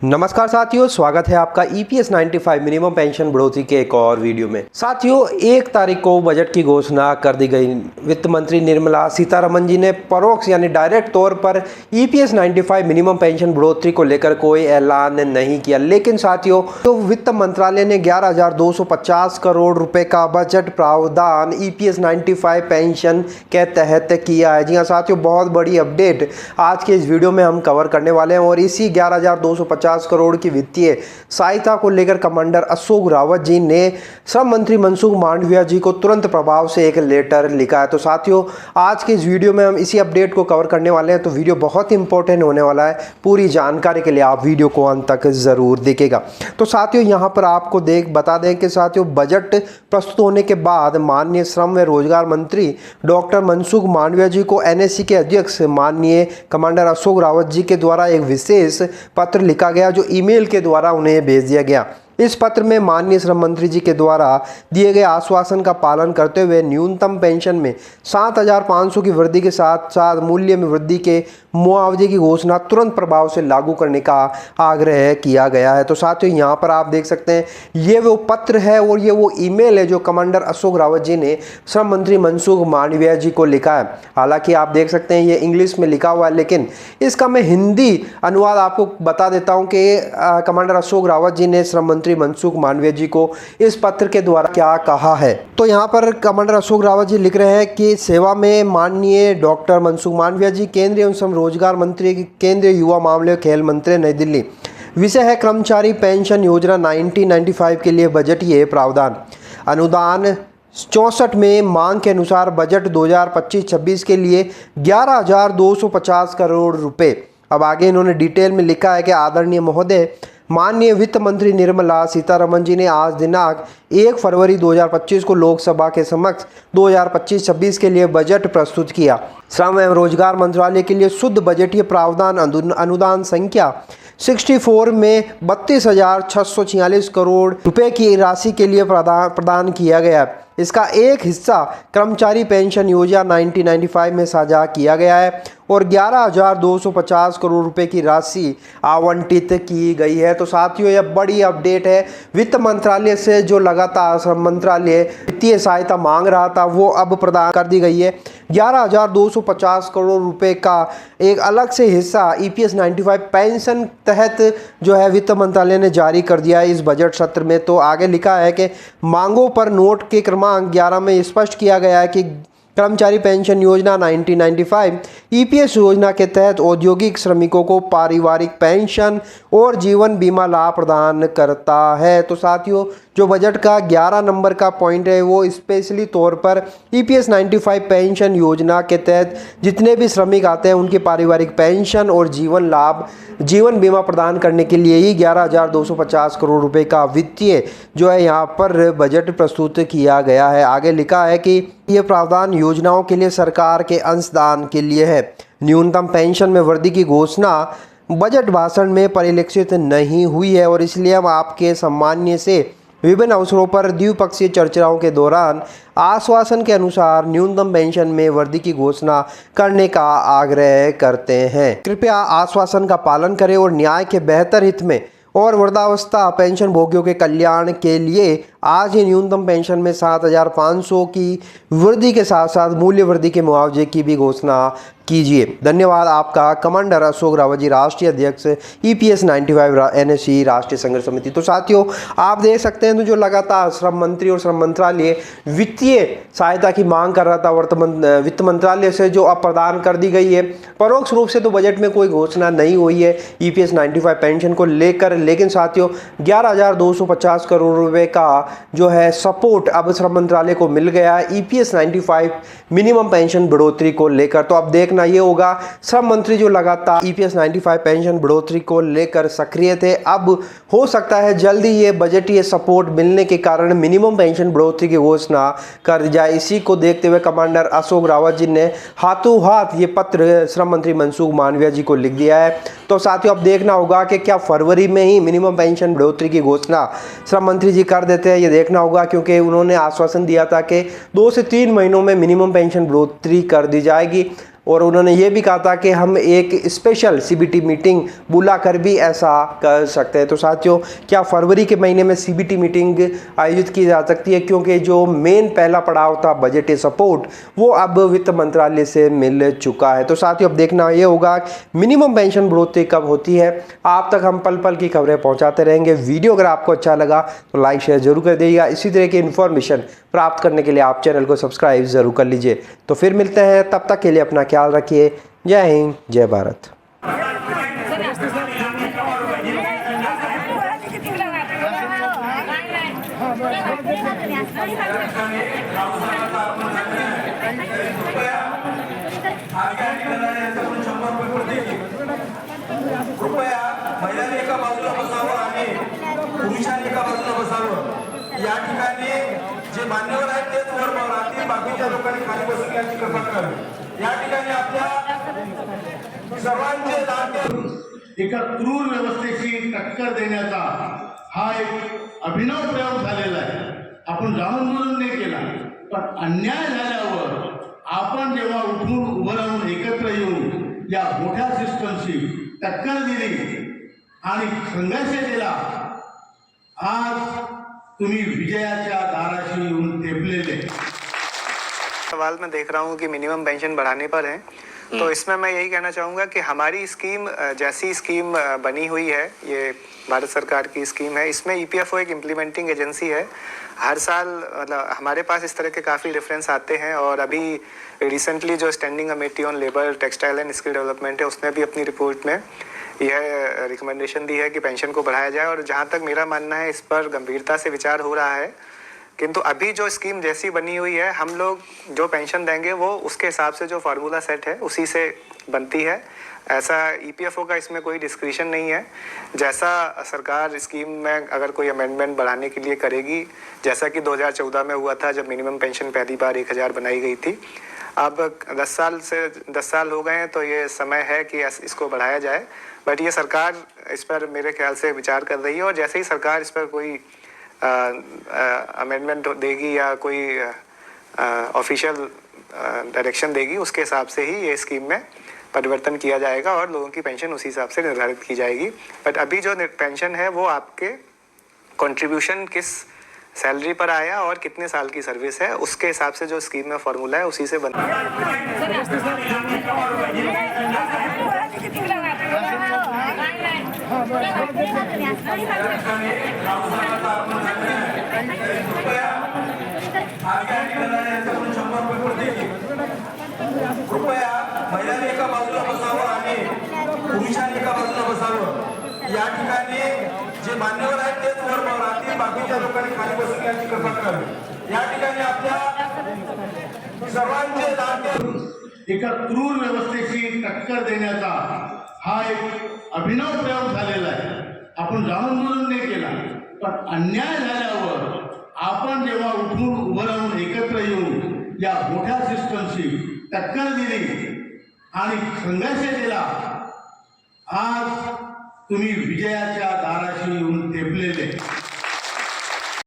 नमस्कार साथियों, स्वागत है आपका ईपीएस 95 मिनिमम पेंशन बढ़ोतरी के एक और वीडियो में। साथियों, 1 तारीख को बजट की घोषणा कर दी गई। वित्त मंत्री निर्मला सीतारमण जी ने परोक्ष यानी डायरेक्ट तौर पर ईपीएस 95 मिनिमम पेंशन बढ़ोतरी को लेकर कोई ऐलान नहीं किया, लेकिन साथियों तो वित्त मंत्रालय ने 11,250 करोड़ रुपए का बजट प्रावधान ईपीएस 95 पेंशन के तहत किया है। जी हाँ साथियों, बहुत बड़ी अपडेट आज के इस वीडियो में हम कवर करने वाले हैं और इसी 11,250 करोड़ की वित्तीय सहायता को लेकर कमांडर अशोक रावत जी ने श्रम मंत्री मनसुख मांडविया जी को तुरंत प्रभाव से एक लेटर लिखा है। तो साथियों, आज के इस वीडियो में हम इसी अपडेट को कवर करने वाले हैं, तो वीडियो बहुत ही इंपॉर्टेंट होने वाला है। पूरी जानकारी के लिए आप वीडियो को अंत तक जरूर देखिएगा। तो साथियों, यहां पर आपको बता दें कि साथियों बजट प्रस्तुत होने के बाद माननीय श्रम व रोजगार मंत्री डॉक्टर मनसुख मांडविया जी को एनएससी के अध्यक्ष माननीय कमांडर अशोक रावत जी के द्वारा एक विशेष पत्र लिखा गया जो ईमेल के द्वारा उन्हें भेज दिया गया। इस पत्र में माननीय श्रम मंत्री जी के द्वारा दिए गए आश्वासन का पालन करते हुए न्यूनतम पेंशन में 7,500 की वृद्धि के साथ साथ मूल्य में वृद्धि के मुआवजे की घोषणा तुरंत प्रभाव से लागू करने का आग्रह किया गया है। तो साथियों, यहाँ पर आप देख सकते हैं ये वो पत्र है और ये वो ईमेल है जो कमांडर अशोक रावत जी ने श्रम मंत्री मनसुख मांडविया जी को लिखा है। हालांकि आप देख सकते हैं ये इंग्लिश में लिखा हुआ है, लेकिन इसका मैं हिंदी अनुवाद आपको बता देता हूँ कि कमांडर अशोक रावत जी ने श्रम मंत्री मनसुख मांडविया जी को इस पत्र के द्वारा क्या कहा है। तो यहाँ पर कमांडर अशोक रावत जी लिख रहे हैं कि सेवा में माननीय डॉक्टर मनसुख मांडविया जी, केंद्रीय एवं रोजगार मंत्री, केंद्रीय युवा मामले और खेल मंत्री, नई दिल्ली। विषय है कर्मचारी पेंशन योजना 1995 के लिए बजटीय प्रावधान। अनुदान 64 में मांग के अनुसार बजट 2025-26 के लिए 11,250 करोड़ रुपए। अब आगे इन्होंने डिटेल में लिखा है कि आदरणीय महोदय माननीय वित्त मंत्री निर्मला सीतारमण जी ने आज दिनांक 1 फरवरी 2025 को लोकसभा के समक्ष 2025-26 के लिए बजट प्रस्तुत किया। श्रम एवं रोजगार मंत्रालय के लिए शुद्ध बजटीय प्रावधान अनुदान संख्या 64 में 32,646 करोड़ रुपए की राशि के लिए प्रदान किया गया। इसका एक हिस्सा कर्मचारी पेंशन योजना 1995 में साझा किया गया है और 11,250 करोड़ रुपए की राशि आवंटित की गई है। तो साथियों, यह बड़ी अपडेट है। वित्त मंत्रालय से जो लगातार श्रम मंत्रालय वित्तीय सहायता मांग रहा था वो अब प्रदान कर दी गई है। 11,250 करोड़ रुपए का एक अलग से हिस्सा ईपीएस 95 पेंशन तहत जो है वित्त मंत्रालय ने जारी कर दिया है इस बजट सत्र में। तो आगे लिखा है कि मांगों पर नोट के क्रमांक 11 में स्पष्ट किया गया है कि कर्मचारी पेंशन योजना 1995 ईपीएस योजना के तहत औद्योगिक श्रमिकों को पारिवारिक पेंशन और जीवन बीमा लाभ प्रदान करता है। तो साथियों, जो बजट का 11 नंबर का पॉइंट है वो स्पेशली तौर पर ईपीएस 95 पेंशन योजना के तहत जितने भी श्रमिक आते हैं उनकी पारिवारिक पेंशन और जीवन बीमा प्रदान करने के लिए ही 11,250 करोड़ रुपए का वित्तीय जो है यहाँ पर बजट प्रस्तुत किया गया है। आगे लिखा है कि ये प्रावधान योजनाओं के लिए सरकार के अंशदान के लिए है। न्यूनतम पेंशन में वृद्धि की घोषणा बजट भाषण में परिलक्षित नहीं हुई है और इसलिए हम आपके सम्मान्य से विभिन्न अवसरों पर द्विपक्षीय चर्चाओं के दौरान आश्वासन के अनुसार न्यूनतम पेंशन में वृद्धि की घोषणा करने का आग्रह करते हैं। कृपया आश्वासन का पालन करें और न्याय के बेहतर हित में और वृद्धावस्था पेंशन भोगियों के कल्याण के लिए आज ही न्यूनतम पेंशन में 7,500 की वृद्धि के साथ साथ मूल्य वृद्धि के मुआवजे की भी घोषणा कीजिए। धन्यवाद। आपका कमांडर अशोक रावत जी, राष्ट्रीय अध्यक्ष ईपीएस 95 एनएससी राष्ट्रीय संघर्ष समिति। तो साथियों, आप देख सकते हैं तो जो लगातार श्रम मंत्री और श्रम मंत्रालय वित्तीय सहायता की मांग कर रहा था वित्त मंत्रालय से, जो अब प्रदान कर दी गई है। परोक्ष रूप से तो बजट में कोई घोषणा नहीं हुई है ईपीएस 95 पेंशन को लेकर, लेकिन साथियों 11,250 करोड़ रुपए का जो है सपोर्ट अब श्रम मंत्रालय को मिल गया है ईपीएस 95 मिनिमम पेंशन बढ़ोतरी को लेकर। तो अब देखना ये होगा, श्रम मंत्री जो लगातार ईपीएस 95 पेंशन बढ़ोतरी को लेकर सक्रिय थे, अब हो सकता है जल्दी ये बजटीय सपोर्ट मिलने के कारण मिनिमम पेंशन बढ़ोतरी की घोषणा कर दी जाए। इसी को देखते हुए कमांडर अशोक रावत जी ने हाथों हाथ ये पत्र श्रम मंत्री मनसुख मांडविया जी को लिख दिया है। तो साथियों, अब देखना होगा कि क्या फरवरी में ही मिनिमम पेंशन बढ़ोतरी की घोषणा श्रम मंत्री जी कर देते हैं, ये देखना होगा, क्योंकि उन्होंने आश्वासन दिया था कि 2 से 3 महीनों में मिनिमम पेंशन बढ़ोतरी कर दी जाएगी। और उन्होंने ये भी कहा था कि हम एक स्पेशल सीबीटी मीटिंग बुलाकर भी ऐसा कर सकते हैं। तो साथियों, क्या फरवरी के महीने में सीबीटी मीटिंग आयोजित की जा सकती है, क्योंकि जो मेन पहला पड़ाव था बजटीय सपोर्ट वो अब वित्त मंत्रालय से मिल चुका है। तो साथियों, अब देखना ये होगा मिनिमम पेंशन बढ़ोतरी कब होती है। आप तक हम पल पल की खबरें पहुंचाते रहेंगे। वीडियो अगर आपको अच्छा लगा तो लाइक शेयर जरूर कर दीजिएगा। इसी तरह की इन्फॉर्मेशन प्राप्त करने के लिए आप चैनल को सब्सक्राइब जरूर कर लीजिए। तो फिर मिलते हैं, तब तक के लिए अपना ख्याल रखिए। जय हिंद, जय भारत। कृपया महिलांनी एका बाजूला बसावं आणि पुरुषांनी एका बाजूला बसावं। या ठिकाणी जे मान्यवर आहेत तेच वर राहतील, बाकीच्या लोकांनी खाली बसून यांची कृपा करावी। या ठिकाणी आपल्या सर्वांचे लाडके एका क्रूर व्यवस्थेची टक्कर देण्याचा हा एक अभिनव प्रयोग झालेला आहे। आपण जाणून बुजून नाही केला, पण अन्याय झाल्यावर आपण जेव्हा उठून उभं राहून एकत्र येऊन या मोठ्या सिस्टमशी टक्कर दिली आणि संघर्ष केला, आज तुम्ही विजयाच्या दाराशी येऊन टेपलेले। सवाल मैं देख रहा हूँ कि मिनिमम पेंशन बढ़ाने पर है, तो इसमें मैं यही कहना चाहूँगा कि हमारी स्कीम जैसी स्कीम बनी हुई है, ये भारत सरकार की स्कीम है, इसमें ईपीएफओ एक इम्प्लीमेंटिंग एजेंसी है। हर साल मतलब हमारे पास इस तरह के काफ़ी रेफरेंस आते हैं, और अभी रिसेंटली जो standing committee on labour textile and skill development है, उसने भी अपनी रिपोर्ट में यह रिकमेंडेशन दी है कि पेंशन को बढ़ाया जाए। और जहाँ तक मेरा मानना है, इस पर गंभीरता से विचार हो रहा है, किंतु अभी जो स्कीम जैसी बनी हुई है, हम लोग जो पेंशन देंगे वो उसके हिसाब से जो फार्मूला सेट है उसी से बनती है। ऐसा ईपीएफओ का इसमें कोई डिस्क्रिशन नहीं है। जैसा सरकार स्कीम में अगर कोई अमेंडमेंट बढ़ाने के लिए करेगी, जैसा कि 2014 में हुआ था जब मिनिमम पेंशन पहली बार 1000 बनाई गई थी, अब 10 साल हो गए हैं, तो ये समय है कि इसको बढ़ाया जाए। बट ये सरकार इस पर मेरे ख्याल से विचार कर रही है, और जैसे ही सरकार इस पर कोई अमेंडमेंट देगी या कोई ऑफिशियल डायरेक्शन देगी, उसके हिसाब से ही ये स्कीम में परिवर्तन किया जाएगा और लोगों की पेंशन उसी हिसाब से निर्धारित की जाएगी। बट अभी जो पेंशन है वो आपके कंट्रीब्यूशन किस सैलरी पर आया और कितने साल की सर्विस है, उसके हिसाब से जो स्कीम में फॉर्मूला है उसी से बना। कृपया महिलांनी एका बाजूला बसावं आणि पुरुषांनी एका बाजूला बसावं। या ठिकाणी जे मान्यवर आहेत तेच वर राहतील, बाकीच्या लोकांनी खाली बसून यांची कृपा करावी। या ठिकाणी आपल्या सर्वांचे लाडके एका क्रूर व्यवस्थेची टक्कर देण्याचा हा एक अभिनव प्रयोग झालेला आहे। आपण जाणून बुजून नाही केला, पण अन्याय झाल्यावर आपण जेव्हा उठून उभं राहून एकत्र येऊन या मोठ्या सिस्टमशी टक्कर दिली आणि संघर्ष केला, आज तुम्ही विजयाच्या दाराशी येऊन टेपलेले।